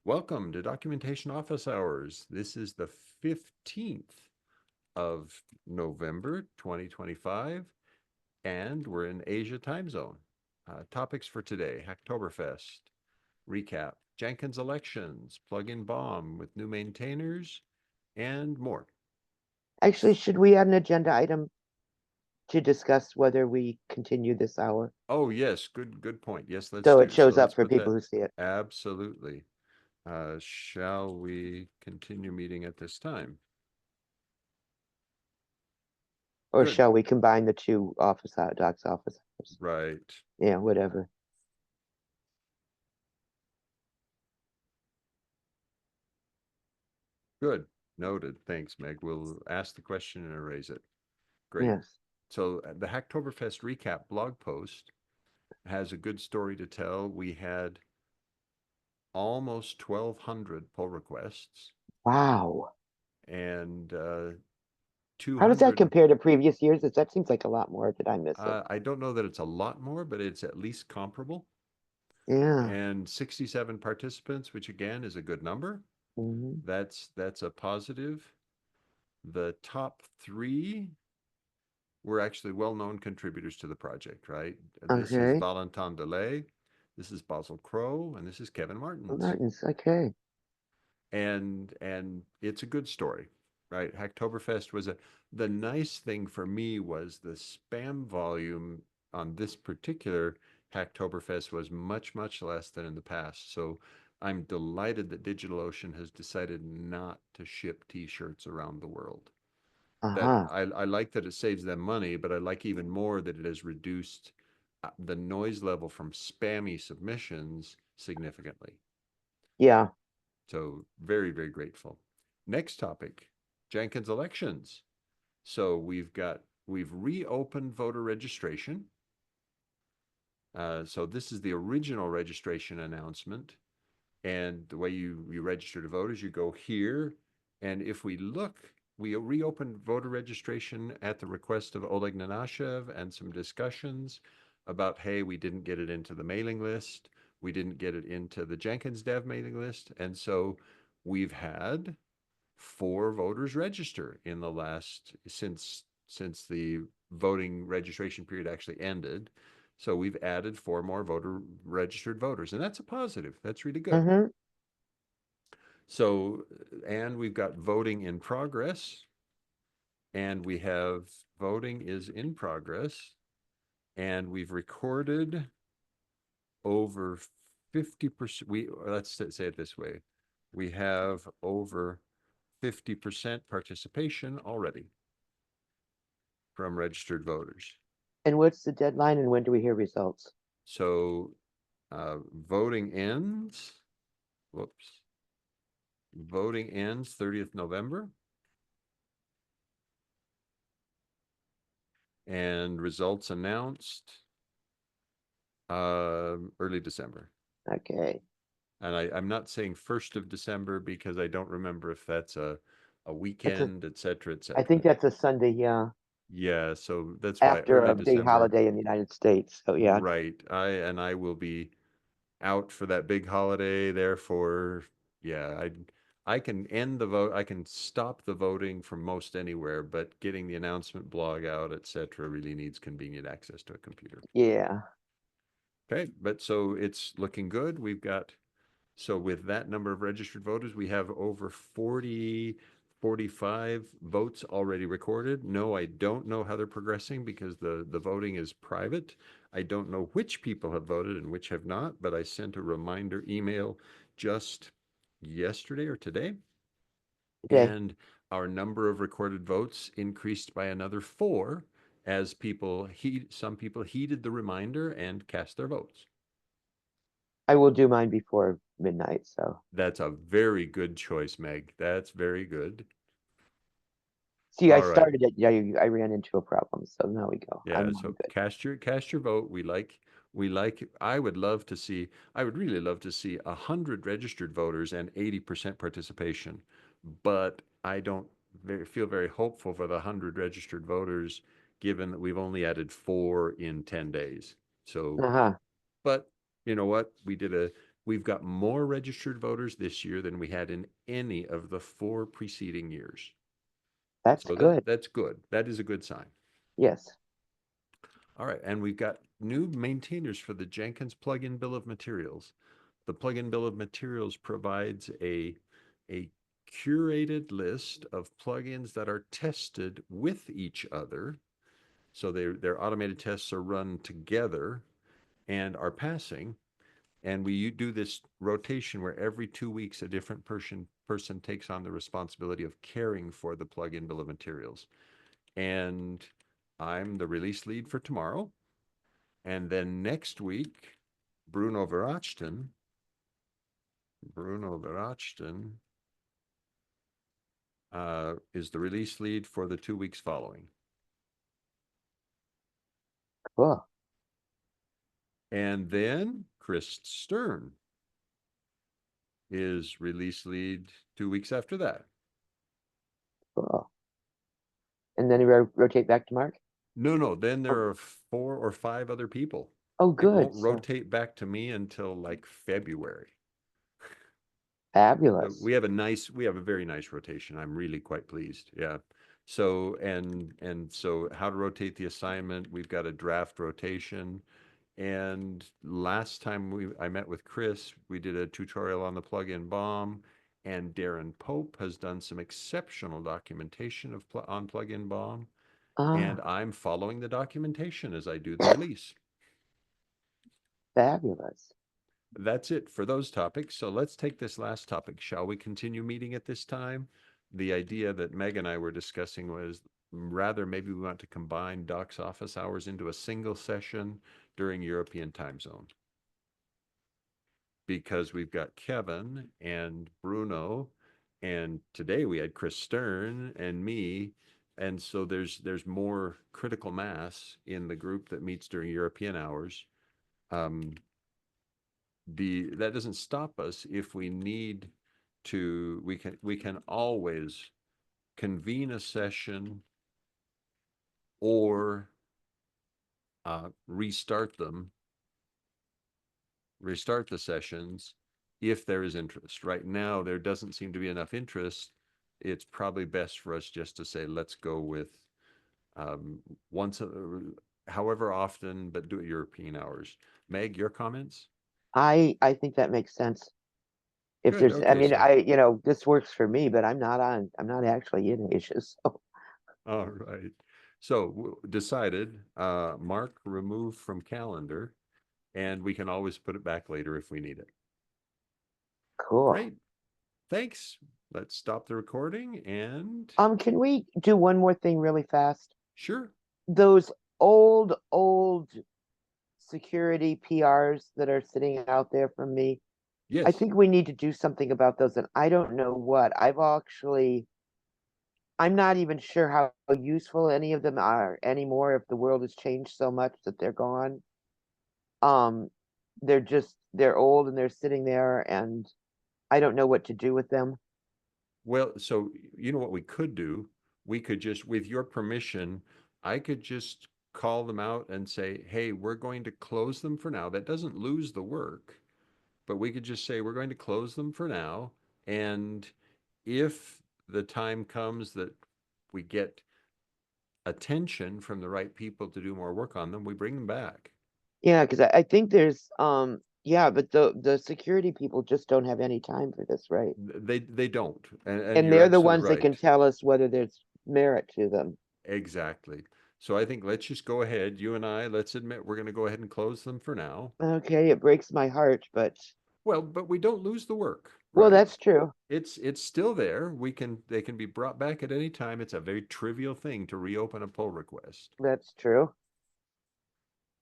Welcome to Documentation Office Hours. This is the 15th of November 2025, and we're in Asia time zone. Topics for today: Hacktoberfest, recap, Jenkins elections, plug-in bomb with new maintainers, and more. Actually, should we add an agenda item to discuss whether we continue this hour? Oh, yes, good point. Yes, let's So it do. So shows up let's for put people that. who see it. Absolutely. Shall we continue meeting at this time? Or Good. shall we combine the two docs office hours? Right. Yeah, whatever. Good. Noted. Thanks, Meg. We'll ask the question and erase it. Great. Yes. So the Hacktoberfest recap blog post has a good story to tell. We had almost 1,200 pull requests Wow. and How does that 200. compare to previous years? That seems like a lot more. Did I miss it? I don't know that it's a lot more, but it's at least comparable. Yeah. And 67 participants, which again is a good number. Hmm. That's a positive. The top three were actually well-known contributors to the project, right? This is Okay. Valentin Delay, this is Basil Crow, and this is Kevin Well, Martins. Martin's okay. And it's a good story, right? Hacktoberfest was a the nice thing for me was the spam volume on this particular Hacktoberfest was much less than in the past. So I'm delighted that DigitalOcean has decided not to ship t-shirts around the world. That Uh-huh. I like that it saves them money, but I like even more that it has reduced the noise level from spammy submissions significantly. Yeah. So very grateful. Next topic, Jenkins elections. So we've reopened voter registration. So this is the original registration announcement. And the way you register to vote is you go here. And if we look, we reopened voter registration at the request of Oleg Nanashev and some discussions about, hey, we didn't get it into the mailing list. We didn't get it into the Jenkins dev mailing list. And so we've had 4 voters register in the last since the voting registration period actually ended. So we've added 4 more voter registered voters, and that's a positive. That's really good. Hmm. So, and we've got voting in progress, and we have voting is in progress, and we've recorded over 50%. Let's say it this way. We have over 50% participation already from registered voters. And what's the deadline and when do we hear results? So voting ends, whoops, voting ends 30th November and results announced early December. Okay. And I'm not saying 1st of December because I don't remember if that's a That's a weekend, et cetera, et I think cetera. that's a Sunday, yeah. Yeah, so that's why After early a big December, holiday in the United States. So yeah. right. I will be out for that big holiday. Therefore, yeah, I can end the vote. I can stop the voting from most anywhere, but getting the announcement blog out, etc., really needs convenient access to a computer. Yeah. Okay, but so it's looking good. We've got so with that number of registered voters, we have over 45 votes already recorded. No, I don't know how they're progressing because the voting is private. I don't know which people have voted and which have not, but I sent a reminder email just yesterday or today, Okay. and our number of recorded votes increased by another 4 as some people heeded the reminder and cast their votes. I will do mine before midnight. So That's a very good choice, Meg. That's very good. see, I All right. started it. Yeah, I ran into a problem. So now we go. Yeah, I'm so good. cast your vote. We like I would love to see I would really love to see 100 registered voters and 80% participation. But I don't feel very hopeful for the 100 registered voters given that we've only added 4 in 10 days. So, Uh-huh. but you know what? we've got more registered voters this year than we had in any of the 4 preceding years. That's So good. that's good. That is a good sign. Yes. All right, and we've got new maintainers for the Jenkins plugin bill of materials. The plugin bill of materials provides a curated list of plugins that are tested with each other. So their automated tests are run together and are passing. And we do this rotation where every 2 weeks a different person takes on the responsibility of caring for the plugin bill of materials. And I'm the release lead for tomorrow. And then next week, Bruno Verachton, Bruno Verachton is the release lead for the 2 weeks following. Cool. And then Chris Stern is release lead 2 weeks after that. Cool. And then you rotate back to Mark? No, then there Oh, are 4 or 5 other people. oh, It good. won't So rotate back to me until like February. So fabulous. we have a very nice rotation. I'm really quite pleased. Yeah. So and so how to rotate the assignment, we've got a draft rotation. And last time I met with Chris, we did a tutorial on the plugin bomb, and Darren Pope has done some exceptional documentation on plugin bomb, and Ah, I'm following the documentation as I do the release. fabulous. That's it for those topics. So let's take this last topic. Shall we continue meeting at this time? The idea that Meg and I were discussing was rather maybe we want to combine Doc's office hours into a single session during European time zone. Because we've got Kevin and Bruno, and today we had Chris Stern and me. And so there's more critical mass in the group that meets during European hours. Um, that doesn't stop us if we need to. We can always convene a session or restart the sessions if there is interest. Right now, there doesn't seem to be enough interest. It's probably best for us just to say, let's go with um, once, however often, but do it European hours. Meg, your comments? I think that makes sense. If Good. there's, I Okay. mean, So, this works for me, but I'm not actually in Asia. So all right. So decided, mark remove from calendar, and we can always put it back later if we need it. cool. Great. Thanks. Let's stop the recording and Can we do one more thing really fast? sure. Those old security PRs that are sitting out there from me, I Yes. think we need to do something about those, and I don't know what. I'm not even sure how useful any of them are anymore if the world has changed so much that they're gone. Um, they're old and they're sitting there and I don't know what to do with them. Well, so you know what we could do? We could just, with your permission, I could just call them out and say, hey, we're going to close them for now. That doesn't lose the work, but we could just say, we're going to close them for now. And if the time comes that we get attention from the right people to do more work on them, we bring them back. Yeah, because I think there's yeah, but the security people just don't have any time for this, right? They don't, and And you're they're the absolutely ones that can right. tell us whether there's merit to them. Exactly. So I think let's just go ahead. You and I, let's admit we're going to go ahead and close them for now. Okay, it breaks my heart, but Well, but we don't lose the work, well, right? that's true. It's still there. They can be brought back at any time. It's a very trivial thing to reopen a pull request. That's true.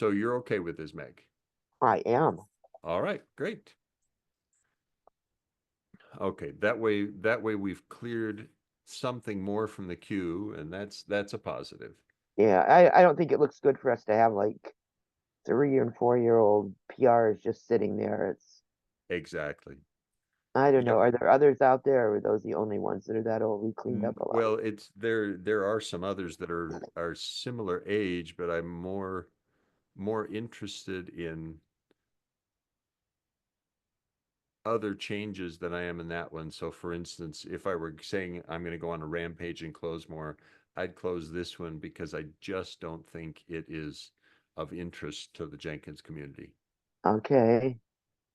So you're okay with this, Meg? I am. All right, great. Okay, that way we've cleared something more from the queue, and that's a positive. Yeah, I don't think it looks good for us to have like 3 and 4 year old PRs just sitting there. It's Exactly. I don't know. Yep. Are there others out there, or are those the only ones that are that old? We cleaned up a lot. Well, it's there are some others that are similar age, but I'm more interested in other changes than I am in that one. So for instance, if I were saying I'm going to go on a rampage and close more, I'd close this one because I just don't think it is of interest to the Jenkins community. Okay,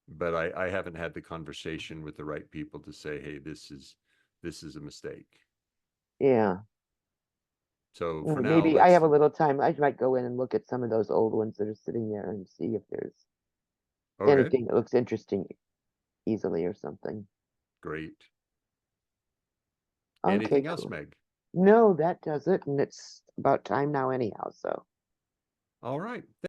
But I haven't had the conversation with the right people to say, hey, this is a mistake. yeah. So for Well, now, maybe I let's have a little time. I might go in and look at some of those old ones that are sitting there and see if there's okay, anything that looks interesting easily or something. great. Okay, Anything else, cool. Meg? No, that does it, and it's about time now anyhow, so. All right.